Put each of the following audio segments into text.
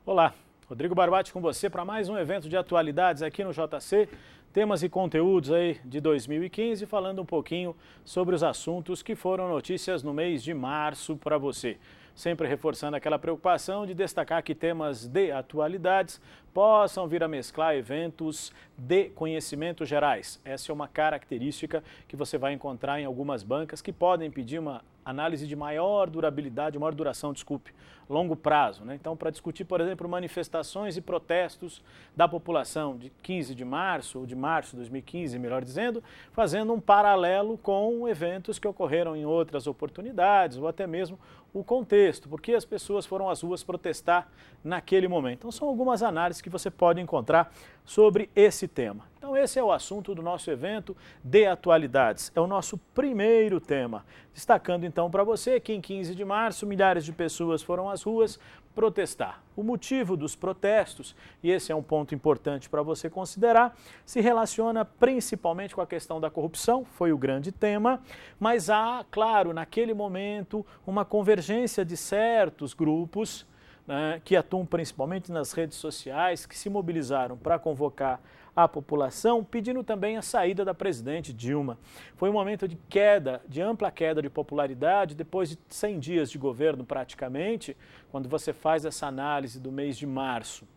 Olá, Rodrigo Barbati com você para mais um evento de atualidades aqui no JC, temas e conteúdos aí de 2015, falando um pouquinho sobre os assuntos que foram notícias no mês de março para você. Sempre reforçando aquela preocupação de destacar que temas de atualidades possam vir a mesclar eventos de conhecimentos gerais. Essa é uma característica que você vai encontrar em algumas bancas que podem pedir uma análise de maior durabilidade, maior duração, desculpe, longo prazo, né? Então, para discutir, por exemplo, manifestações e protestos da população de 15 de março, ou de março de 2015, melhor dizendo, fazendo um paralelo com eventos que ocorreram em outras oportunidades, ou até mesmo o contexto, porque as pessoas foram às ruas protestar naquele momento. Então, são algumas análises que você pode encontrar sobre esse tema. Então, esse é o assunto do nosso evento de atualidades. É o nosso primeiro tema. Destacando então para você que em 15 de março milhares de pessoas foram às ruas protestar. O motivo dos protestos, e esse é um ponto importante para você considerar, se relaciona principalmente com a questão da corrupção, foi o grande tema, mas há, claro, naquele momento, uma convergência de certos grupos, né, que atuam principalmente nas redes sociais, que se mobilizaram para convocar a população, pedindo também a saída da presidente Dilma. Foi um momento de queda, de ampla queda de popularidade, depois de 100 dias de governo praticamente, quando você faz essa análise do mês de março.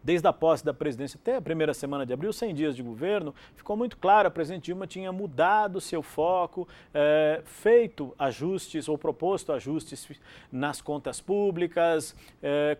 Desde a posse da presidência até a primeira semana de abril, 100 dias de governo, ficou muito claro, a presidente Dilma tinha mudado seu foco, feito ajustes ou proposto ajustes nas contas públicas,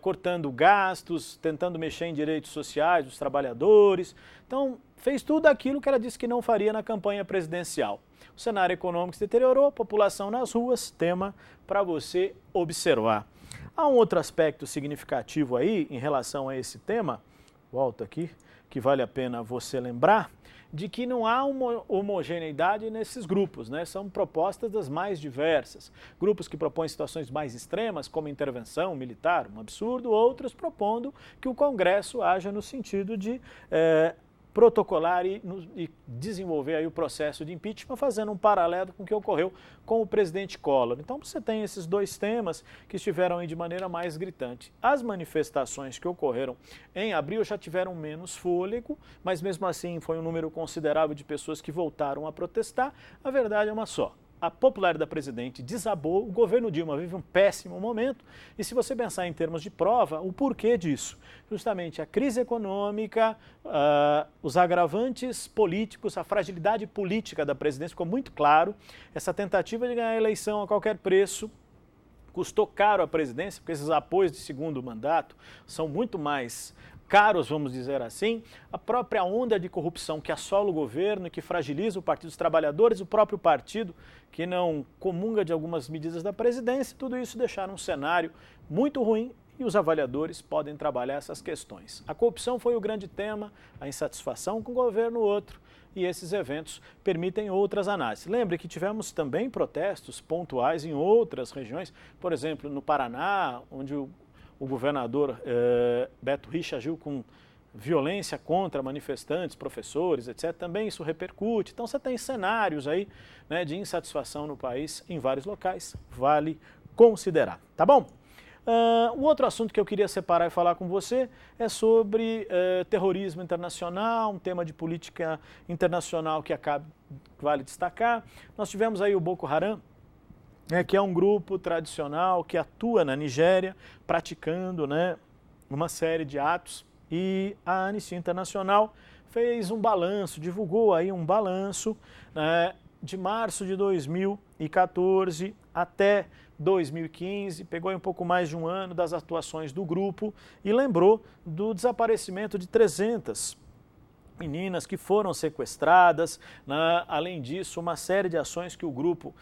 cortando gastos, tentando mexer em direitos sociais dos trabalhadores. Então, fez tudo aquilo que ela disse que não faria na campanha presidencial. O cenário econômico se deteriorou, população nas ruas, tema para você observar. Há um outro aspecto significativo aí em relação a esse tema, volto aqui, que vale a pena você lembrar, de que não há uma homogeneidade nesses grupos, né? São propostas das mais diversas. Grupos que propõem situações mais extremas, como intervenção militar, um absurdo, outros propondo que o Congresso haja no sentido de protocolar e desenvolver aí o processo de impeachment, fazendo um paralelo com o que ocorreu com o presidente Collor. Então você tem esses dois temas que estiveram aí de maneira mais gritante. As manifestações que ocorreram em abril já tiveram menos fôlego, mas mesmo assim foi um número considerável de pessoas que voltaram a protestar. A verdade é uma só. A popularidade da presidente desabou, o governo Dilma vive um péssimo momento e se você pensar em termos de prova, o porquê disso? Justamente a crise econômica, os agravantes políticos, a fragilidade política da presidência ficou muito claro, essa tentativa de ganhar a eleição a qualquer preço custou caro à presidência, porque esses apoios de segundo mandato são muito mais caros, vamos dizer assim, a própria onda de corrupção que assola o governo e que fragiliza o Partido dos Trabalhadores, o próprio partido que não comunga de algumas medidas da presidência, tudo isso deixaram um cenário muito ruim e os avaliadores podem trabalhar essas questões. A corrupção foi o grande tema, a insatisfação com o governo outro, e esses eventos permitem outras análises. Lembre que tivemos também protestos pontuais em outras regiões, por exemplo, no Paraná, onde o governador Beto Richa agiu com violência contra manifestantes, professores, etc. Também isso repercute. Então você tem cenários aí, né, de insatisfação no país em vários locais. Vale considerar, tá bom? O outro assunto que eu queria separar e falar com você é sobre terrorismo internacional, um tema de política internacional que vale destacar. Nós tivemos aí o Boko Haram, que é um grupo tradicional que atua na Nigéria, praticando, né, uma série de atos, e a Anistia Internacional fez um balanço, divulgou aí um balanço, né, de março de 2014 até 2015, pegou aí um pouco mais de um ano das atuações do grupo e lembrou do desaparecimento de 300 meninas que foram sequestradas, né? Além disso, uma série de ações que o grupo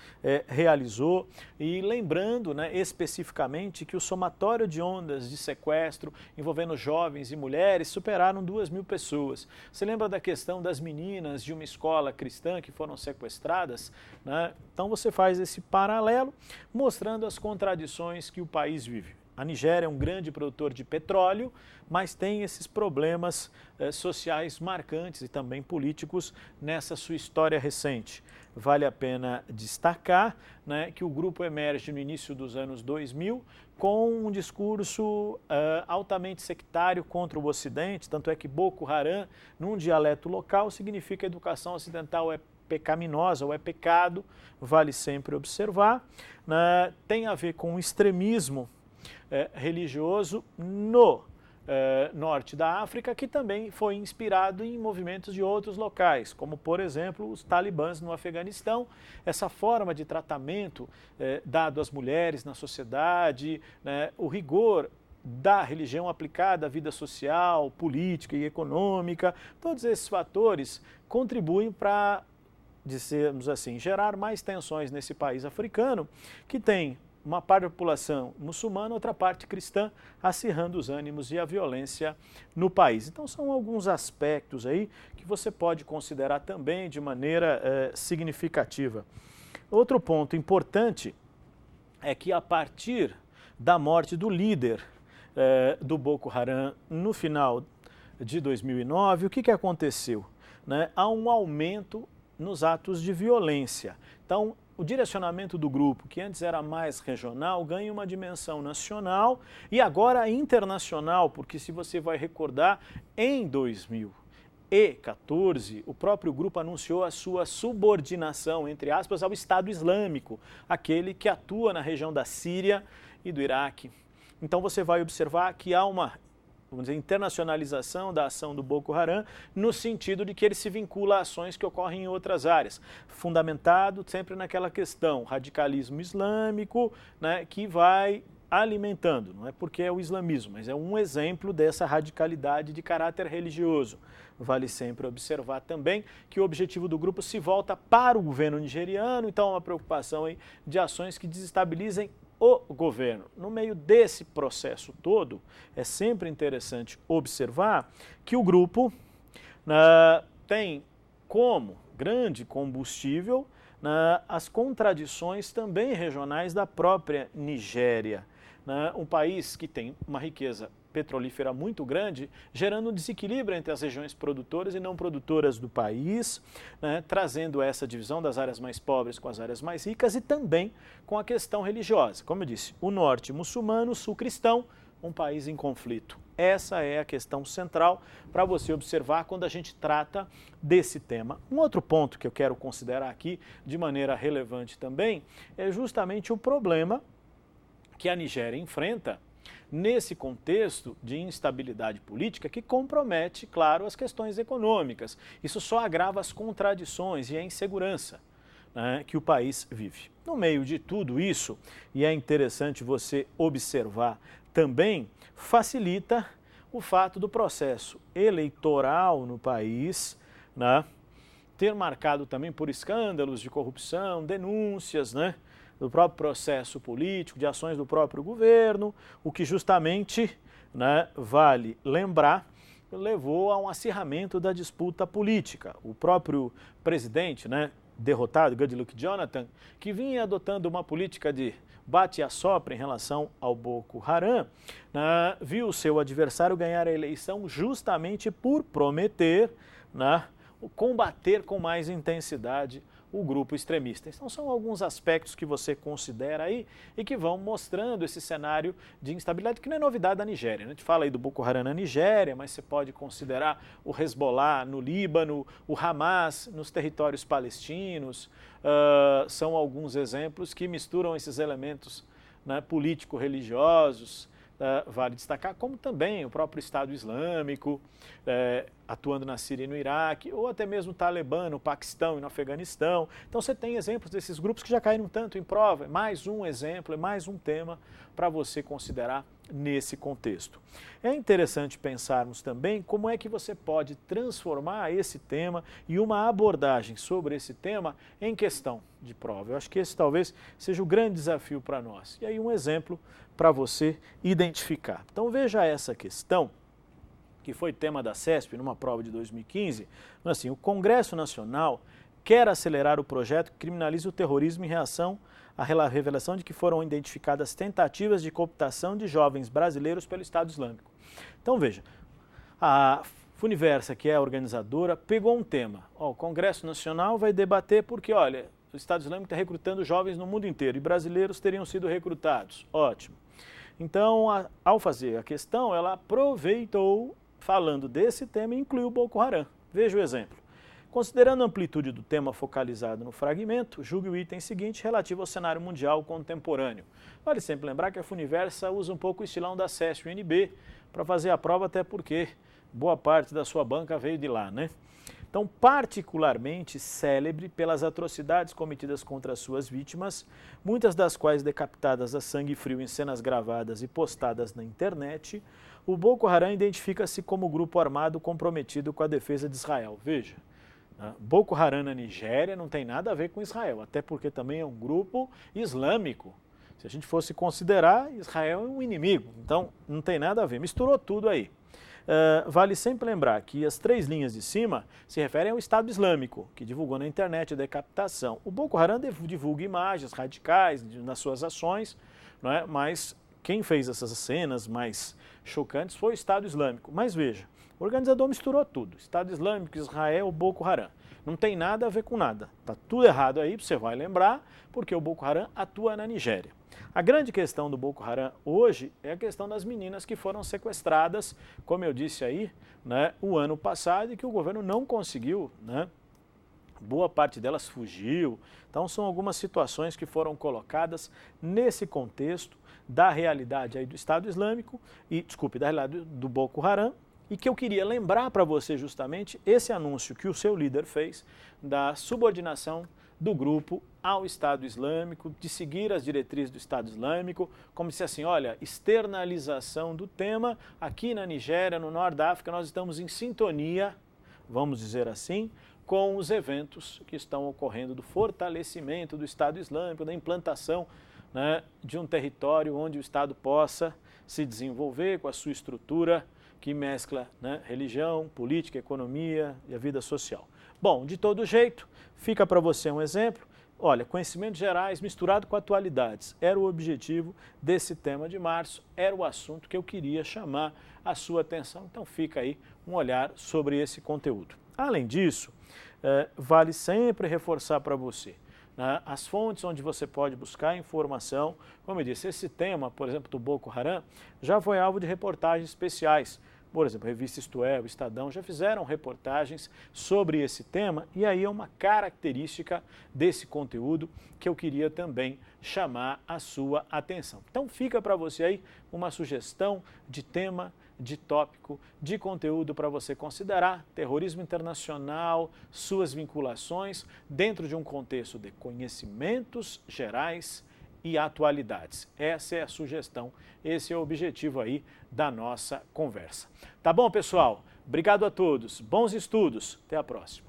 realizou e lembrando, né, especificamente que o somatório de ondas de sequestro envolvendo jovens e mulheres superaram 2.000 pessoas. Você lembra da questão das meninas de uma escola cristã que foram sequestradas, né? Então você faz esse paralelo mostrando as contradições que o país vive. A Nigéria é um grande produtor de petróleo, mas tem esses problemas sociais marcantes e também políticos nessa sua história recente. Vale a pena destacar, né, que o grupo emerge no início dos anos 2000 com um discurso altamente sectário contra o Ocidente, tanto é que Boko Haram, num dialeto local, significa educação ocidental é pecaminosa ou é pecado, vale sempre observar. Tem a ver com o extremismo religioso no norte da África, que também foi inspirado em movimentos de outros locais, como, por exemplo, os talibãs no Afeganistão. Essa forma de tratamento dado às mulheres na sociedade, né, o rigor da religião aplicada à vida social, política e econômica, todos esses fatores contribuem para, dizemos assim, gerar mais tensões nesse país africano, que tem uma parte da população muçulmana, outra parte cristã, acirrando os ânimos e a violência no país. Então são alguns aspectos aí que você pode considerar também de maneira significativa. Outro ponto importante é que a partir da morte do líder do Boko Haram no final de 2009, o que aconteceu? Né? Há um aumento nos atos de violência. Então, o direcionamento do grupo, que antes era mais regional, ganha uma dimensão nacional e agora internacional, porque se você vai recordar, em 2014, o próprio grupo anunciou a sua subordinação, entre aspas, ao Estado Islâmico, aquele que atua na região da Síria e do Iraque. Então você vai observar que há uma, vamos dizer, internacionalização da ação do Boko Haram, no sentido de que ele se vincula a ações que ocorrem em outras áreas, fundamentado sempre naquela questão, radicalismo islâmico, né, que vai alimentando, não é porque é o islamismo, mas é um exemplo dessa radicalidade de caráter religioso. Vale sempre observar também que o objetivo do grupo se volta para o governo nigeriano, então há uma preocupação aí de ações que desestabilizem o governo. No meio desse processo todo, é sempre interessante observar que o grupo tem como grande combustível as contradições também regionais da própria Nigéria. Um país que tem uma riqueza petrolífera muito grande, gerando um desequilíbrio entre as regiões produtoras e não produtoras do país, né, trazendo essa divisão das áreas mais pobres com as áreas mais ricas e também com a questão religiosa. Como eu disse, o norte muçulmano, o sul cristão, um país em conflito. Essa é a questão central para você observar quando a gente trata desse tema. Um outro ponto que eu quero considerar aqui de maneira relevante também é justamente o problema que a Nigéria enfrenta nesse contexto de instabilidade política que compromete, claro, as questões econômicas. Isso só agrava as contradições e a insegurança, né, que o país vive. No meio de tudo isso, e é interessante você observar também, facilita o fato do processo eleitoral no país, né, ter marcado também por escândalos de corrupção, denúncias, né, do próprio processo político, de ações do próprio governo, o que justamente, né, vale lembrar, levou a um acirramento da disputa política. O próprio presidente, né, derrotado, Goodluck Jonathan, que vinha adotando uma política de bate e assopra em relação ao Boko Haram, né, viu o seu adversário ganhar a eleição justamente por prometer, né, combater com mais intensidade o grupo extremista. Então são alguns aspectos que você considera aí e que vão mostrando esse cenário de instabilidade que não é novidade da Nigéria. A gente fala aí do Boko Haram na Nigéria, mas você pode considerar o Hezbollah no Líbano, o Hamas nos territórios palestinos. São alguns exemplos que misturam esses elementos, né, político-religiosos. Vale destacar, como também o próprio Estado Islâmico, atuando na Síria e no Iraque, ou até mesmo o Talibã no Paquistão e no Afeganistão. Então você tem exemplos desses grupos que já caíram tanto em prova. É mais um exemplo, é mais um tema para você considerar nesse contexto. É interessante pensarmos também como é que você pode transformar esse tema e uma abordagem sobre esse tema em questão de prova. Eu acho que esse talvez seja o grande desafio para nós. E aí um exemplo para você identificar. Então veja essa questão, que foi tema da CESP numa prova de 2015, assim, o Congresso Nacional quer acelerar o projeto que criminaliza o terrorismo em reação à revelação de que foram identificadas tentativas de cooptação de jovens brasileiros pelo Estado Islâmico. Então veja, a Funiversa, que é a organizadora, pegou um tema. O Congresso Nacional vai debater porque, olha, o Estado Islâmico está recrutando jovens no mundo inteiro e brasileiros teriam sido recrutados. Ótimo. Então, ao fazer a questão, ela aproveitou, falando desse tema, e incluiu o Boko Haram. Veja o exemplo. Considerando a amplitude do tema focalizado no fragmento, julgue o item seguinte relativo ao cenário mundial contemporâneo. Vale sempre lembrar que a Funiversa usa um pouco o estilão da SESC e UNB para fazer a prova, até porque boa parte da sua banca veio de lá, né? Então, particularmente célebre pelas atrocidades cometidas contra as suas vítimas, muitas das quais decapitadas a sangue frio em cenas gravadas e postadas na internet, o Boko Haram identifica-se como grupo armado comprometido com a defesa de Israel. Veja, Boko Haram na Nigéria não tem nada a ver com Israel, até porque também é um grupo islâmico. Se a gente fosse considerar, Israel é um inimigo, então não tem nada a ver, misturou tudo aí. Vale sempre lembrar que as 3 linhas de cima se referem ao Estado Islâmico, que divulgou na internet a decapitação. O Boko Haram divulga imagens radicais nas suas ações, não é? Mas quem fez essas cenas mais chocantes foi o Estado Islâmico. Mas veja, o organizador misturou tudo, Estado Islâmico, Israel, Boko Haram. Não tem nada a ver com nada. Está tudo errado aí, você vai lembrar, porque o Boko Haram atua na Nigéria. A grande questão do Boko Haram hoje é a questão das meninas que foram sequestradas, como eu disse aí, né, o ano passado, e que o governo não conseguiu, né, boa parte delas fugiu. Então são algumas situações que foram colocadas nesse contexto da realidade aí do Estado Islâmico, da realidade do Boko Haram, e que eu queria lembrar para você justamente esse anúncio que o seu líder fez da subordinação do grupo ao Estado Islâmico, de seguir as diretrizes do Estado Islâmico, como se assim, olha, externalização do tema, aqui na Nigéria, no norte da África, nós estamos em sintonia, vamos dizer assim, com os eventos que estão ocorrendo do fortalecimento do Estado Islâmico, da implantação, né, de um território onde o Estado possa se desenvolver com a sua estrutura que mescla, né, religião, política, economia e a vida social. Bom, de todo jeito, fica para você um exemplo. Olha, conhecimentos gerais misturado com atualidades era o objetivo desse tema de março, era o assunto que eu queria chamar a sua atenção. Então fica aí um olhar sobre esse conteúdo. Além disso, vale sempre reforçar para você, né, as fontes onde você pode buscar informação. Como eu disse, esse tema, por exemplo, do Boko Haram, já foi alvo de reportagens especiais. Por exemplo, a revista Isto É, o Estadão, já fizeram reportagens sobre esse tema, e aí é uma característica desse conteúdo que eu queria também chamar a sua atenção. Então fica para você aí uma sugestão de tema, de tópico, de conteúdo para você considerar: terrorismo internacional, suas vinculações, dentro de um contexto de conhecimentos gerais e atualidades. Essa é a sugestão, esse é o objetivo aí da nossa conversa. Tá bom, pessoal? Obrigado a todos, bons estudos, até a próxima.